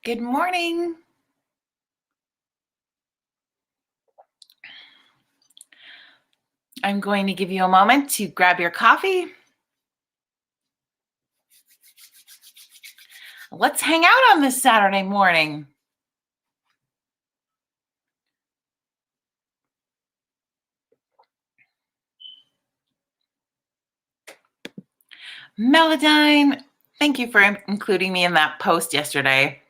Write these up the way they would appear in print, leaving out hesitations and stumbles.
Good morning. I'm going to give you a moment to grab your coffee. Let's hang out on this Saturday morning. Melodyne, thank you for including me in that post yesterday.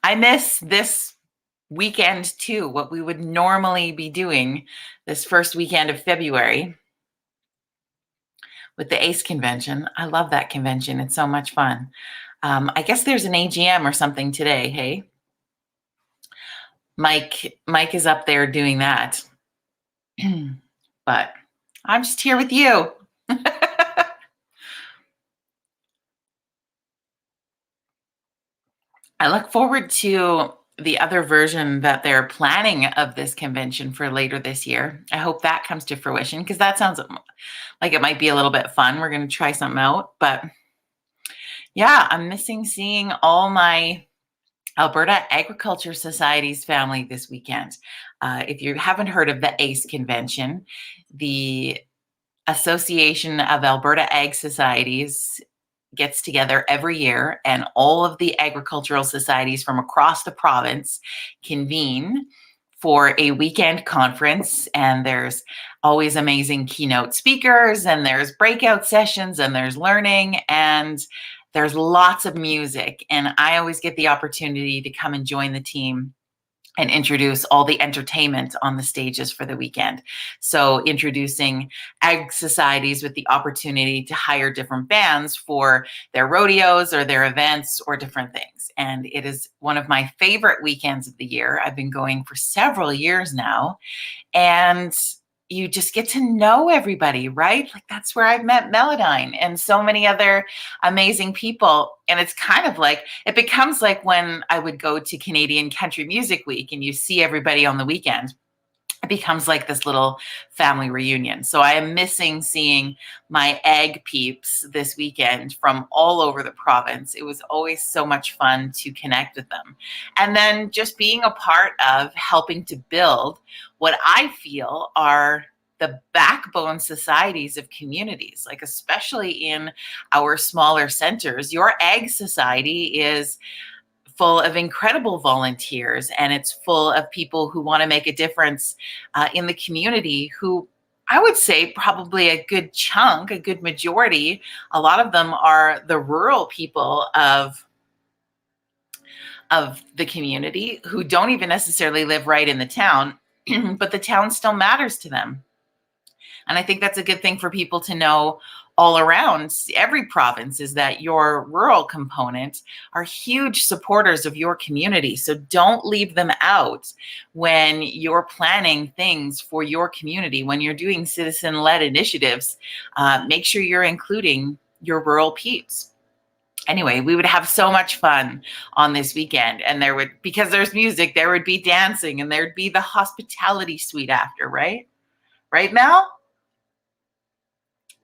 I miss this weekend too, what we would normally be doing this first weekend of February with the ACE convention. I love that convention. It's so much fun. I guess there's an AGM or something today, hey? Mike is up there doing that. But I'm just here with you. I look forward to the other version that they're planning of this convention for later this year. I hope that comes to fruition because that sounds like it might be a little bit fun. We're going to try something out. But yeah, I'm missing seeing all my Alberta Agriculture Society's family this weekend. If you haven't heard of the ACE convention, the Association of Alberta Ag Societies gets together every year, and all of the agricultural societies from across the province convene for a weekend conference. And there's always amazing keynote speakers, and there's breakout sessions, and there's learning, and there's lots of music. And I always get the opportunity to come and join the team and introduce all the entertainment on the stages for the weekend. So introducing ag societies with the opportunity to hire different bands for their rodeos or their events or different things. And it is one of my favorite weekends of the year. I've been going for several years now, and you just get to know everybody, right? Like that's where I've met Melodyne and so many other amazing people. And it's kind of like, it becomes like when I would go to Canadian Country Music Week and you see everybody on the weekend. It becomes like this little family reunion. So I am missing seeing my ag peeps this weekend from all over the province. It was always so much fun to connect with them. And then just being a part of helping to build what I feel are the backbone societies of communities, like especially in our smaller centers. Your ag society is full of incredible volunteers, and it's full of people who want to make a difference in the community, who I would say probably a good chunk, a good majority, a lot of them are the rural people of the community who don't even necessarily live right in the town, but the town still matters to them. And I think that's a good thing for people to know all around every province, is that your rural component are huge supporters of your community. So don't leave them out when you're planning things for your community, when you're doing citizen-led initiatives. Make sure you're including your rural peeps. Anyway, we would have so much fun on this weekend, and because there's music, there would be dancing, and there'd be the hospitality suite after, right? Right, Mel?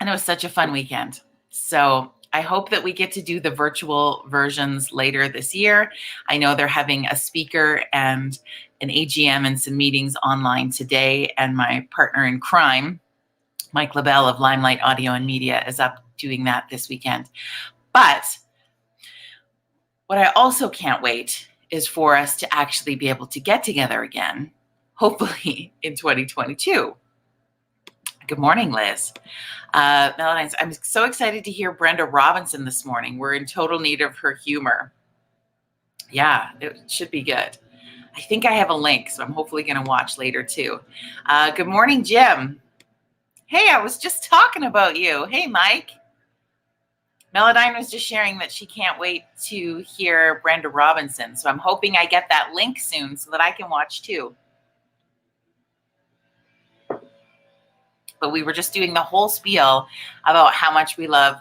And it was such a fun weekend. So I hope that we get to do the virtual versions later this year. I know they're having a speaker and an AGM and some meetings online today. And my partner in crime, Mike LaBelle of Limelight Audio and Media, is up doing that this weekend. But what I also can't wait is for us to actually be able to get together again, hopefully in 2022. Good morning, Liz. Melodyne, I'm so excited to hear Brenda Robinson this morning. We're in total need of her humor. Yeah, it should be good. I think I have a link, so I'm hopefully going to watch later too. Good morning, Jim. Hey, I was just talking about you. Hey, Mike. Melodyne was just sharing that she can't wait to hear Brenda Robinson. So I'm hoping I get that link soon so that I can watch too. But we were just doing the whole spiel about how much we love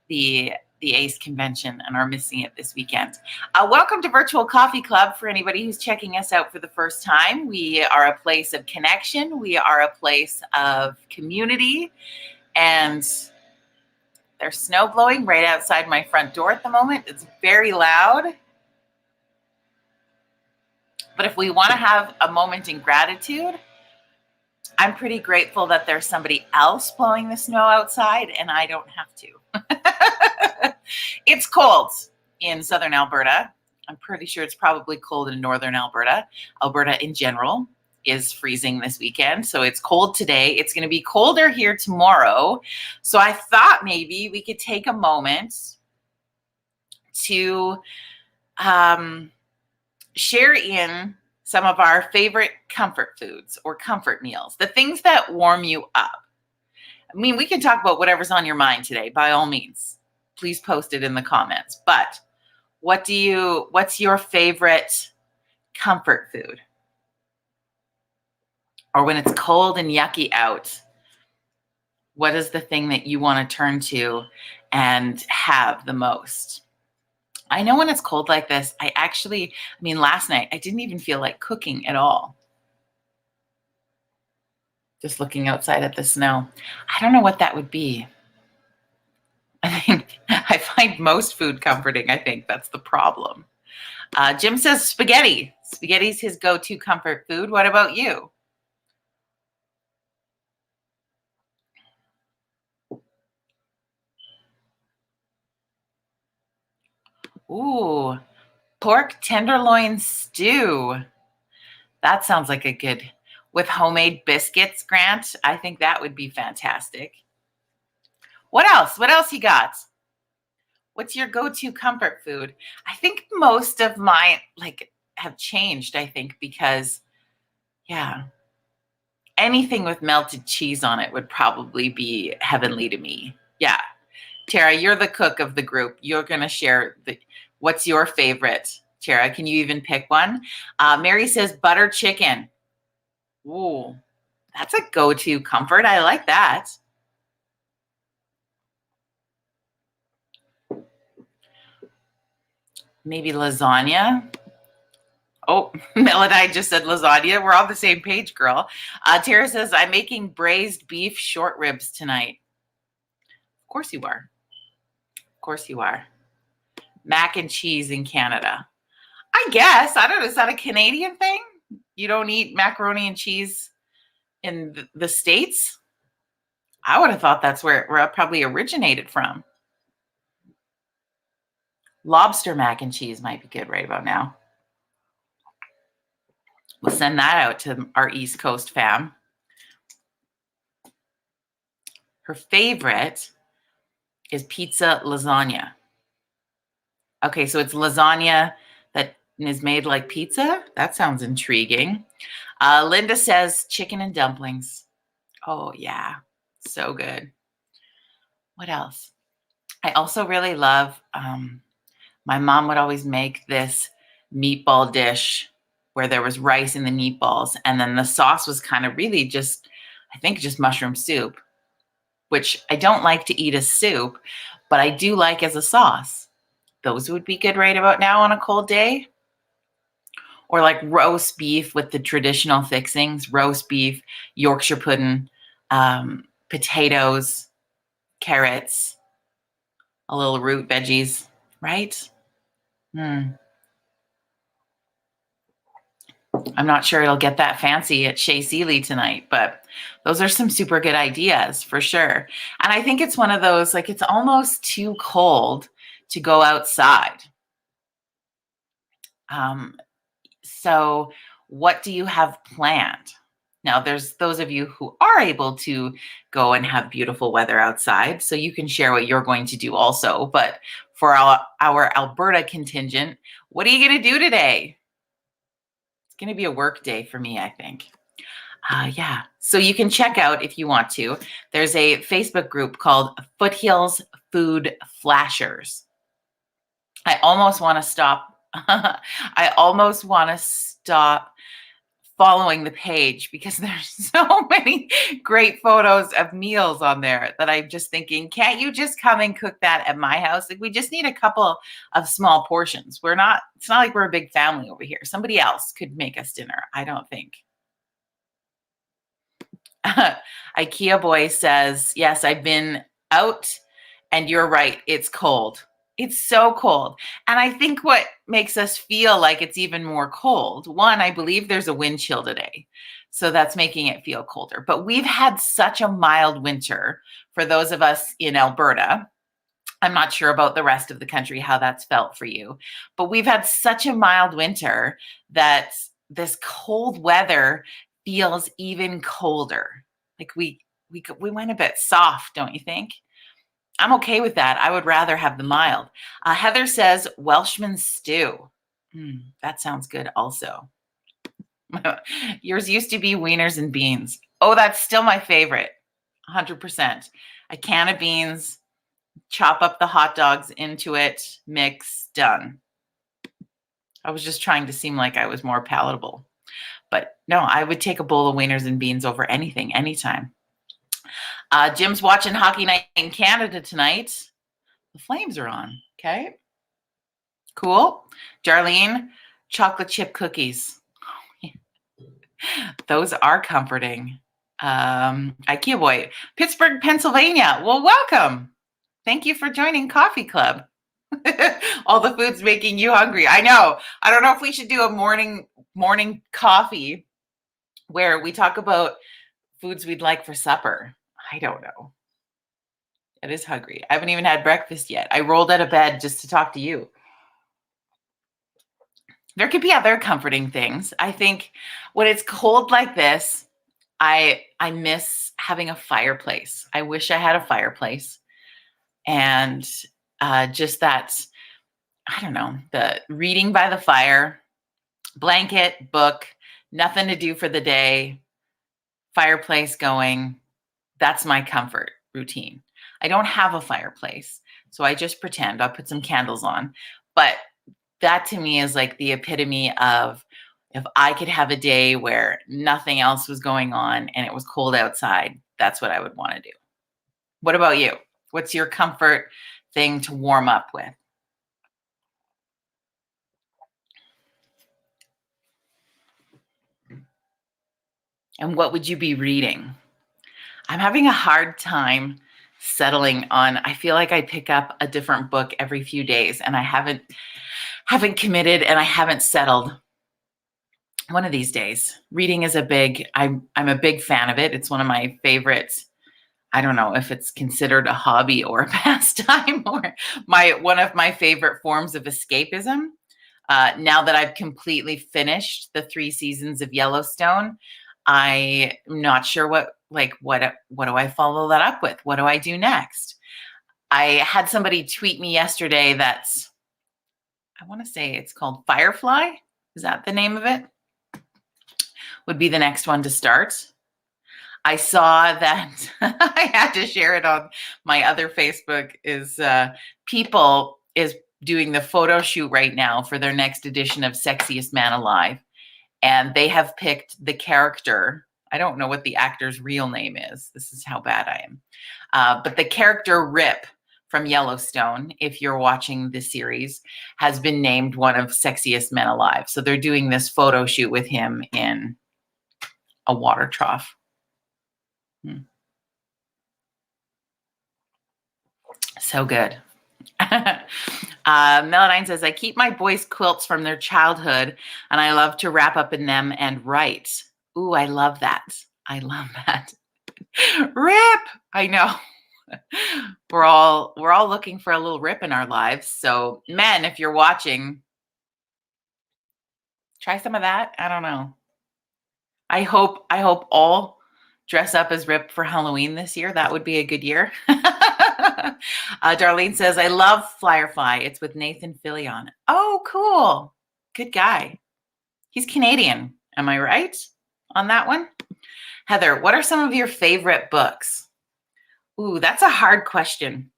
the ACE convention and are missing it this weekend. Welcome to Virtual Coffee Club for anybody who's checking us out for the first time. We are a place of connection. We are a place of community. And there's snow blowing right outside my front door at the moment. It's very loud. But if we want to have a moment in gratitude, I'm pretty grateful that there's somebody else blowing the snow outside and I don't have to. It's cold in southern Alberta. I'm pretty sure it's probably cold in northern Alberta. Alberta in general is freezing this weekend. So it's cold today. It's going to be colder here tomorrow. So I thought maybe we could take a moment to share in some of our favorite comfort foods or comfort meals, the things that warm you up. I mean, we can talk about whatever's on your mind today, by all means. Please post it in the comments. But what's your favorite comfort food? Or when it's cold and yucky out, what is the thing that you want to turn to and have the most? I know when it's cold like this, last night, I didn't even feel like cooking at all. Just looking outside at the snow. I don't know what that would be. I find most food comforting. I think that's the problem. Jim says spaghetti. Spaghetti's his go-to comfort food. What about you? Ooh, pork tenderloin stew. That sounds like a good, with homemade biscuits, Grant. I think that would be fantastic. What else? What else you got? What's your go-to comfort food? I think most of mine have changed, I think, because anything with melted cheese on it would probably be heavenly to me. Yeah. Tara, you're the cook of the group. You're going to share what's your favorite. Tara, can you even pick one? Mary says butter chicken. Ooh, that's a go-to comfort. I like that. Maybe lasagna. Oh, Melody just said lasagna. We're on the same page, girl. Tara says, I'm making braised beef short ribs tonight. Of course you are. Of course you are. Mac and cheese in Canada. I guess. I don't know. Is that a Canadian thing? You don't eat macaroni and cheese in the States? I would have thought that's where it probably originated from. Lobster mac and cheese might be good right about now. We'll send that out to our East Coast fam. Her favorite is pizza lasagna. Okay, so it's lasagna that is made like pizza? That sounds intriguing. Linda says chicken and dumplings. Oh, yeah. So good. What else? I also really love, my mom would always make this meatball dish where there was rice in the meatballs. And then the sauce was kind of really just mushroom soup, which I don't like to eat as soup, but I do like as a sauce. Those would be good right about now on a cold day. Or like roast beef with the traditional fixings, roast beef, Yorkshire pudding, potatoes, carrots, a little root veggies, right? I'm not sure it'll get that fancy at Chez Seeley tonight, but those are some super good ideas for sure. And I think it's one of those, it's almost too cold to go outside. So what do you have planned? Now, there's those of you who are able to go and have beautiful weather outside, so you can share what you're going to do also. But for our Alberta contingent, what are you going to do today? It's going to be a work day for me, I think. Yeah. So you can check out, if you want to, there's a Facebook group called Foothills Food Flashers. I almost want to stop. I almost want to stop following the page because there's so many great photos of meals on there that I'm just thinking, can't you just come and cook that at my house? We just need a couple of small portions. It's not like we're a big family over here. Somebody else could make us dinner. I don't think. IKEA boy says, yes, I've been out and you're right. It's cold. It's so cold. And I think what makes us feel like it's even more cold, one, I believe there's a wind chill today. So that's making it feel colder. But we've had such a mild winter for those of us in Alberta. I'm not sure about the rest of the country, how that's felt for you. But we've had such a mild winter that this cold weather feels even colder. Like we went a bit soft, don't you think? I'm okay with that. I would rather have the mild. Heather says Welshman stew. That sounds good also. Yours used to be wieners and beans. Oh, that's still my favorite. 100%. A can of beans, chop up the hot dogs into it, mix, done. I was just trying to seem like I was more palatable. But no, I would take a bowl of wieners and beans over anything, anytime. Jim's watching Hockey Night in Canada tonight. The Flames are on. Okay. Cool. Darlene, chocolate chip cookies. Those are comforting. IKEA boy, Pittsburgh, Pennsylvania. Well, welcome. Thank you for joining Coffee Club. All the food's making you hungry. I know. I don't know if we should do a morning coffee where we talk about foods we'd like for supper. I don't know. It is hungry. I haven't even had breakfast yet. I rolled out of bed just to talk to you. There could be other comforting things. I think when it's cold like this, I miss having a fireplace. I wish I had a fireplace. And just that, I don't know, the reading by the fire, blanket, book, nothing to do for the day, fireplace going. That's my comfort routine. I don't have a fireplace, so I just pretend. I'll put some candles on. But that to me is like the epitome of if I could have a day where nothing else was going on and it was cold outside, that's what I would want to do. What about you? What's your comfort thing to warm up with? And what would you be reading? I'm having a hard time settling on. I feel like I pick up a different book every few days and I haven't committed and I haven't settled. One of these days. Reading is I'm a big fan of it. It's one of my favorites. I don't know if it's considered a hobby or a pastime or one of my favorite forms of escapism. Now that I've completely finished the 3 seasons of Yellowstone, I'm not sure what do I follow that up with? What do I do next? I had somebody tweet me yesterday that's, I want to say it's called Firefly. Is that the name of it? Would be the next one to start. I saw that I had to share it on my other Facebook is People is doing the photo shoot right now for their next edition of Sexiest Man Alive. And they have picked the character. I don't know what the actor's real name is. This is how bad I am. But the character Rip from Yellowstone, if you're watching the series, has been named one of Sexiest Men Alive. So they're doing this photo shoot with him in a water trough. So good. Meladine says, I keep my boys' quilts from their childhood, and I love to wrap up in them and write. Ooh, I love that. I love that. Rip! I know. We're all looking for a little rip in our lives. So, men, if you're watching, try some of that. I don't know. I hope all dress up as Rip for Halloween this year. That would be a good year. Darlene says, I love Firefly. It's with Nathan Fillion. Oh, cool. Good guy. He's Canadian. Am I right on that one? Heather, what are some of your favorite books? Ooh, that's a hard question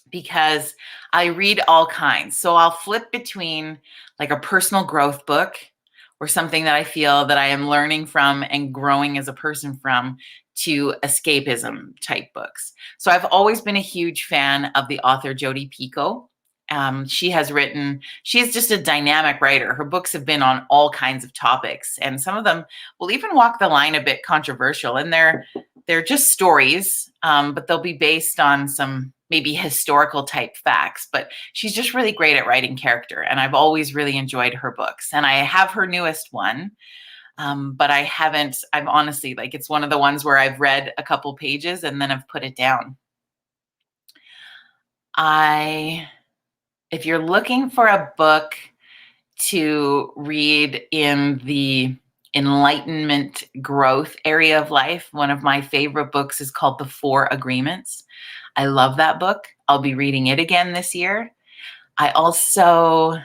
because I read all kinds. So I'll flip between like a personal growth book or something that I feel that I am learning from and growing as a person from to escapism type books. So I've always been a huge fan of the author Jodi Picoult. She's just a dynamic writer. Her books have been on all kinds of topics, and some of them will even walk the line a bit controversial, and they're just stories. but they'll be based on some maybe historical type facts. But she's just really great at writing character, and I've always really enjoyed her books. And I have her newest one, but I haven't. I've honestly, like, it's one of the ones where I've read a couple pages and then I've put it down. If you're looking for a book to read in the enlightenment growth area of life, one of my favorite books is called The Four Agreements. I love that book. I'll be reading it again this year. I also,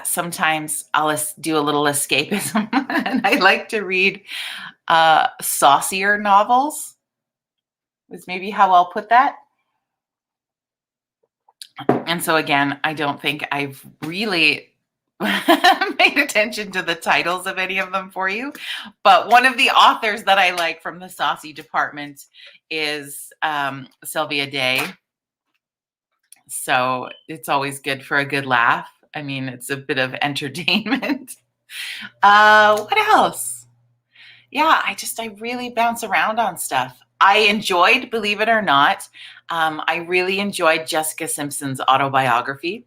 sometimes I'll do a little escapism and I like to read saucier novels, is maybe how I'll put that. And so again, I don't think I've really made attention to the titles of any of them for you. But one of the authors that I like from the saucy department is Sylvia Day. So it's always good for a good laugh. I mean, it's a bit of entertainment. What else? Yeah, I really bounce around on stuff. I enjoyed, believe it or not, I really enjoyed Jessica Simpson's autobiography.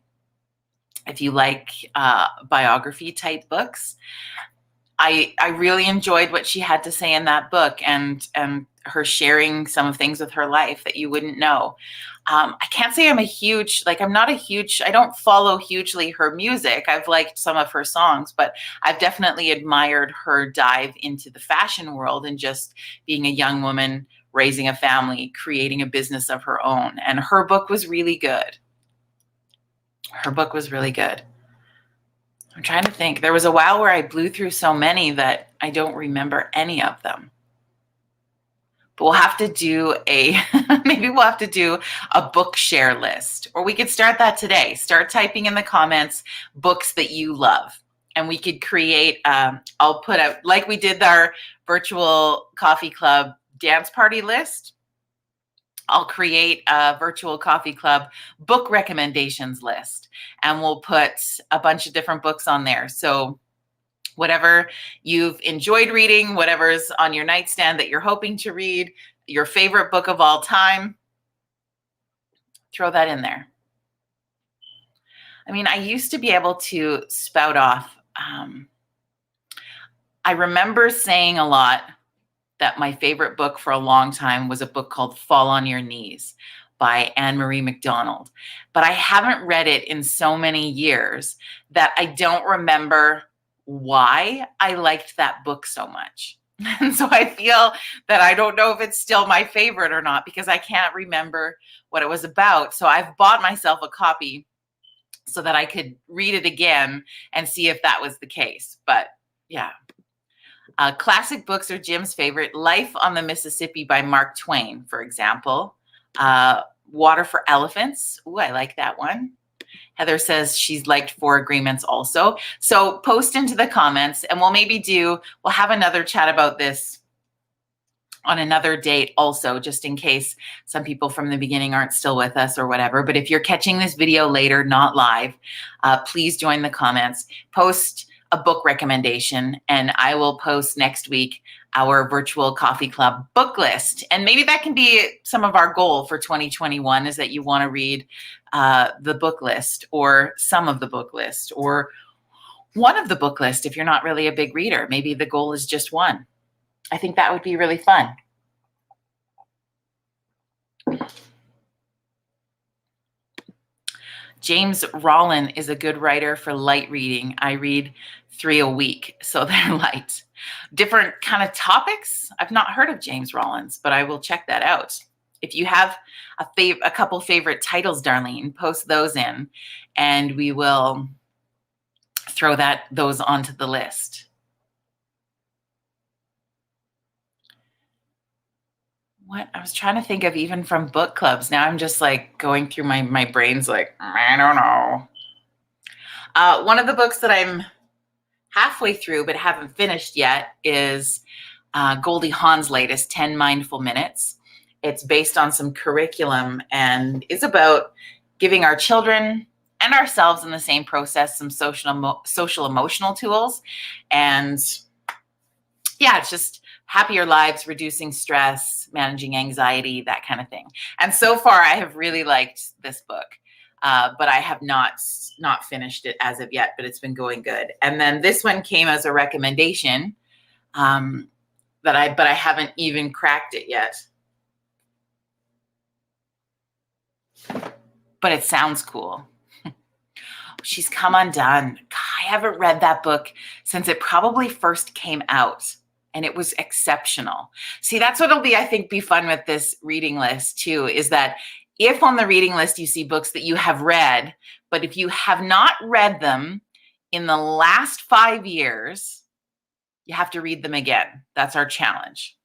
If you like biography type books, I really enjoyed what she had to say in that book, and her sharing some of things with her life that you wouldn't know. I can't say I'm not a huge, I don't follow hugely her music. I've liked some of her songs, but I've definitely admired her dive into the fashion world and just being a young woman, raising a family, creating a business of her own. And her book was really good. Her book was really good. I'm trying to think. There was a while where I blew through so many that I don't remember any of them. But we'll have to do maybe we'll have to do a book share list, or we could start that today. Start typing in the comments books that you love, and we could create, I'll put out, like we did our virtual coffee club dance party list, I'll create a virtual coffee club book recommendations list, and we'll put a bunch of different books on there. So whatever you've enjoyed reading, whatever's on your nightstand that you're hoping to read, your favorite book of all time, throw that in there. I mean, I used to be able to spout off. I remember saying a lot that my favorite book for a long time was a book called Fall on Your Knees by Anne Marie MacDonald. But I haven't read it in so many years that I don't remember why I liked that book so much. And so I feel that I don't know if it's still my favorite or not, because I can't remember what it was about. So I've bought myself a copy so that I could read it again and see if that was the case. But yeah. Classic books are Jim's favorite. Life on the Mississippi by Mark Twain, for example. Water for Elephants. Ooh, I like that one. Heather says she's liked Four Agreements also. So post into the comments, and we'll have another chat about this on another date also, just in case some people from the beginning aren't still with us or whatever. But if you're catching this video later, not live, please join the comments. Post a book recommendation, and I will post next week our virtual coffee club book list. And maybe that can be some of our goal for 2021, is that you want to read the book list, or some of the book list, or one of the book list. If you're not really a big reader, maybe the goal is just one. I think that would be really fun. James Rollin is a good writer for light reading. I read 3 a week, so they're light. Different kind of topics. I've not heard of James Rollins, but I will check that out. If you have a couple favorite titles, Darlene, post those in, and we will throw those onto the list. What I was trying to think of, even from book clubs. Now I'm just like going through my brain's like, I don't know. One of the books that I'm halfway through but haven't finished yet is Goldie Hawn's latest 10 Mindful Minutes. It's based on some curriculum and is about giving our children and ourselves in the same process some social emotional tools. And yeah, it's just happier lives, reducing stress, managing anxiety, that kind of thing. And so far, I have really liked this book. But I have not finished it as of yet, but it's been going good. And then this one came as a recommendation but I haven't even cracked it yet. But it sounds cool. She's Come Undone. I haven't read that book since it probably first came out, and it was exceptional. See, that's what'll be, I think, be fun with this reading list too, is that if on the reading list you see books that you have read, but if you have not read them in the last 5 years, you have to read them again. That's our challenge.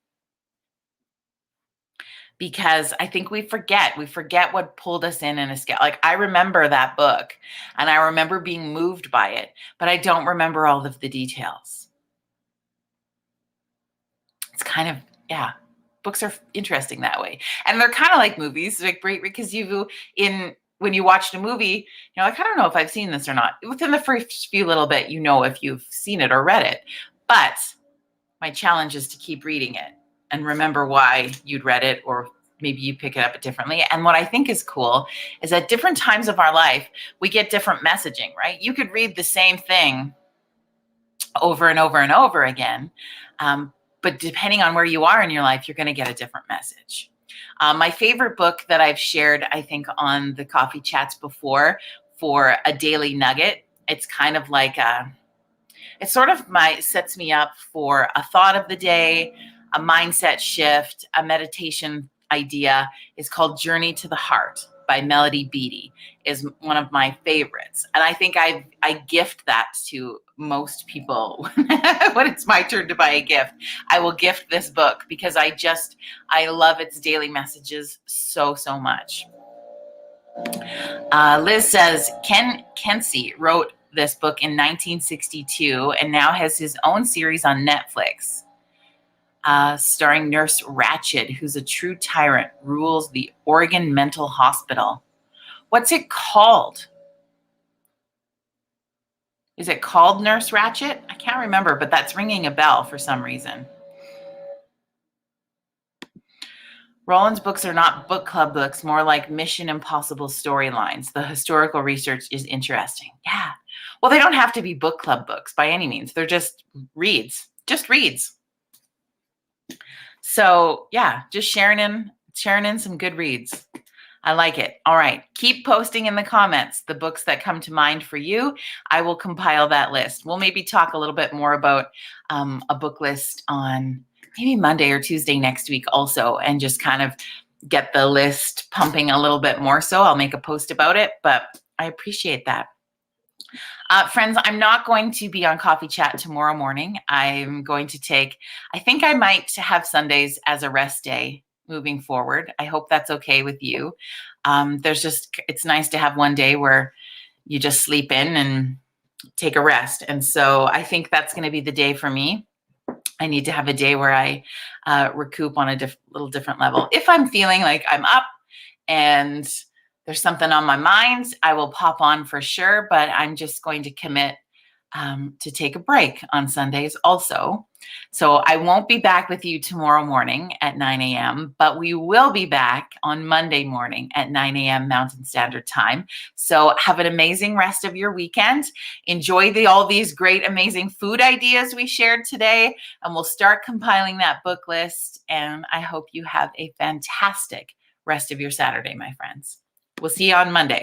Because I think we forget what pulled us in a scale. Like, I remember that book and I remember being moved by it, but I don't remember all of the details. It's kind of, yeah, books are interesting that way. And they're kind of like movies, like great, because when you watched a movie, you're like, I don't know if I've seen this or not. Within the first few little bit, you know if you've seen it or read it. But my challenge is to keep reading it and remember why you'd read it, or maybe you pick it up differently. And what I think is cool is at different times of our life, we get different messaging, right? You could read the same thing over and over and over again. But depending on where you are in your life, you're going to get a different message. My favorite book that I've shared, I think, on the coffee chats before for a daily nugget, it's kind of like it sort of sets me up for a thought of the day, a mindset shift, a meditation idea, is called Journey to the Heart by Melody Beattie, is one of my favorites. And I think I gift that to most people. When it's my turn to buy a gift, I will gift this book because I love its daily messages so much. Liz says Ken Kesey wrote this book in 1962 and now has his own series on Netflix, starring Nurse Ratched, who's a true tyrant, rules the Oregon Mental Hospital. What's it called? Is it called Nurse Ratched? I can't remember, but that's ringing a bell for some reason. Roland's books are not book club books, more like Mission Impossible storylines. The historical research is interesting. Yeah. Well, they don't have to be book club books by any means. They're just reads. So yeah, just sharing in some good reads. I like it. All right. Keep posting in the comments the books that come to mind for you. I will compile that list. We'll maybe talk a little bit more about a book list on maybe Monday or Tuesday next week also, and just kind of get the list pumping a little bit more. So I'll make a post about it, but I appreciate that. Friends, I'm not going to be on Coffee Chat tomorrow morning. I'm going to I think I might have Sundays as a rest day moving forward. I hope that's okay with you. It's nice to have one day where you just sleep in and take a rest. And so I think that's going to be the day for me. I need to have a day where I recoup on a little different level. If I'm feeling like I'm up and there's something on my mind, I will pop on for sure, but I'm just going to commit to take a break on Sundays also. So I won't be back with you tomorrow morning at 9 a.m., but we will be back on Monday morning at 9 a.m. Mountain Standard Time. So have an amazing rest of your weekend. Enjoy all these great, amazing food ideas we shared today, and we'll start compiling that book list. And I hope you have a fantastic rest of your Saturday, my friends. We'll see you on Monday.